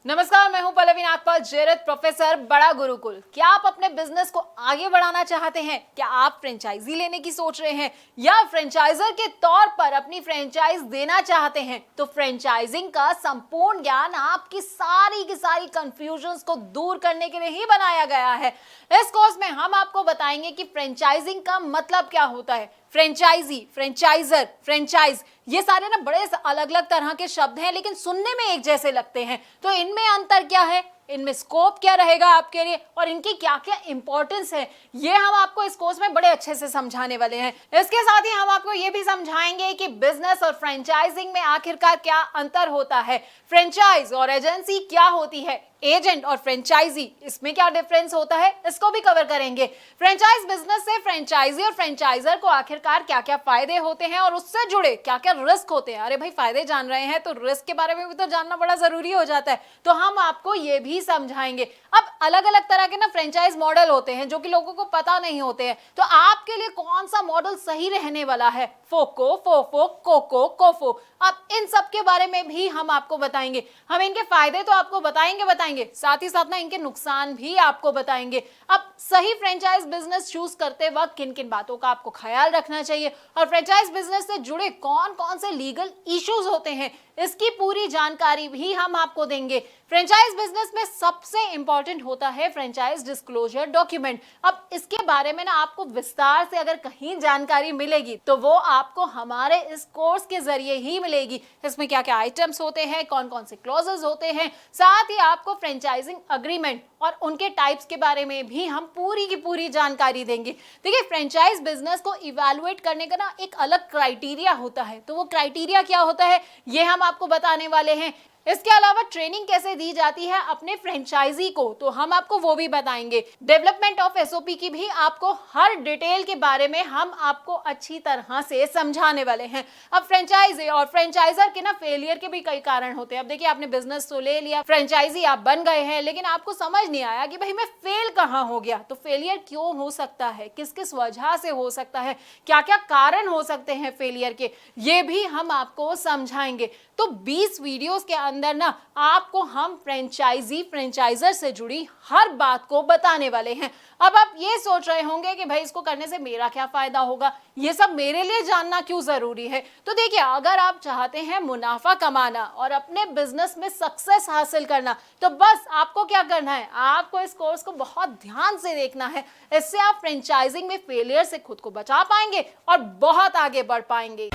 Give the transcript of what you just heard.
नमस्कार, मैं हूं पल्लवी नागपाल, जेरत प्रोफेसर बड़ा गुरुकुल। क्या आप अपने बिजनेस को आगे बढ़ाना चाहते हैं? क्या आप फ्रेंचाइजी लेने की सोच रहे हैं या फ्रेंचाइजर के तौर पर अपनी फ्रेंचाइज देना चाहते हैं? तो फ्रेंचाइजिंग का संपूर्ण ज्ञान आपकी सारी की सारी कंफ्यूजन्स को दूर करने के लिए ही बनाया गया है। इस कोर्स में हम आपको बताएंगे कि फ्रेंचाइजिंग का मतलब क्या होता है। फ्रेंचाइजी, फ्रेंचाइजर, फ्रेंचाइज, ये सारे ना बड़े अलग अलग तरह के शब्द हैं, लेकिन सुनने में एक जैसे लगते हैं। तो इनमें अंतर क्या है, इनमें स्कोप क्या रहेगा आपके लिए और इनकी क्या क्या इंपॉर्टेंस है, ये हम आपको इस कोर्स में बड़े अच्छे से समझाने वाले हैं। इसके साथ ही हम आपको ये भी समझाएंगे कि बिजनेस और फ्रेंचाइजिंग में आखिरकार क्या अंतर होता है, फ्रेंचाइज और एजेंसी क्या होती है, एजेंट और फ्रेंचाइजी इसमें क्या डिफरेंस होता है, इसको भी कवर करेंगे। फ्रेंचाइज बिजनेस से फ्रेंचाइजी और फ्रेंचाइजर को आखिरकार क्या क्या फायदे होते हैं और उससे जुड़े क्या क्या रिस्क होते हैं। अरे भाई, फायदे जान रहे हैं तो रिस्क के बारे में भी तो जानना बड़ा जरूरी हो जाता है, तो हम आपको ये भी समझाएंगे। अब अलग अलग तरह के ना फ्रेंचाइज मॉडल होते हैं जो कि लोगों को पता नहीं होते हैं, तो आपके लिए कौन सा मॉडल सही रहने वाला है, फोको, फोफो, कोको, कोफो, अब इन सब के बारे में भी हम आपको बताएंगे। हम इनके फायदे तो आपको बताएंगे, साथ ही साथ ना इनके नुकसान भी आपको बताएंगे। अब सही फ्रेंचाइज बिजनेस चूज करते वक्त किन किन बातों का आपको ख्याल रखना चाहिए और फ्रेंचाइज बिजनेस से जुड़े कौन कौन से लीगल इश्यूज होते हैं, इसकी पूरी जानकारी भी हम आपको देंगे। फ्रेंचाइज बिजनेस में सबसे इंपॉर्टेंट होता है फ्रेंचाइज डिस्क्लोजर डॉक्यूमेंट। अब इसके बारे में ना आपको विस्तार से अगर कहीं जानकारी मिलेगी तो वो आपको हमारे इस कोर्स के जरिए ही मिलेगी। इसमें क्या क्या आइटम्स होते हैं, कौन कौन से क्लॉजेस होते हैं, साथ ही आपको फ्रेंचाइजिंग अग्रीमेंट और उनके टाइप्स के बारे में भी हम पूरी की पूरी जानकारी देंगे। देखिए, फ्रेंचाइज बिजनेस को इवैल्यूएट करने का ना एक अलग क्राइटेरिया होता है, तो वो क्राइटेरिया क्या होता है ये हम आपको बताने वाले हैं। इसके अलावा ट्रेनिंग कैसे दी जाती है अपने फ्रेंचाइजी को, तो हम आपको वो भी बताएंगे। डेवलपमेंट ऑफ एसओपी की भी आपको हर डिटेल के बारे में हम आपको अच्छी तरह से समझाने वाले हैं। अब फ्रेंचाइजी और फ्रेंचाइजर के ना फेलियर के भी कई कारण होते हैं। अब देखिए, आपने बिजनेस तो ले लिया, फ्रेंचाइजी आप बन गए हैं, लेकिन आपको समझ नहीं आया कि भाई मैं फेल कहाँ हो गया। तो फेलियर क्यों हो सकता है, किस किस वजह से हो सकता है, क्या क्या कारण हो सकते हैं फेलियर के, ये भी हम आपको समझाएंगे। तो 20 वीडियोस के अंदर ना आपको हम फ्रेंचाइजी फ्रेंचाइजर से जुड़ी हर बात को बताने वाले हैं। अब आप ये सोच रहे होंगे कि भाई इसको करने से मेरा क्या फायदा होगा, ये सब मेरे लिए जानना क्यों जरूरी है। तो देखिए, अगर आप चाहते हैं मुनाफा कमाना और अपने बिजनेस में सक्सेस हासिल करना, तो बस आपको क्या करना है, आपको इस कोर्स को बहुत ध्यान से देखना है। इससे आप फ्रेंचाइजिंग में फेलियर से खुद को बचा पाएंगे और बहुत आगे बढ़ पाएंगे।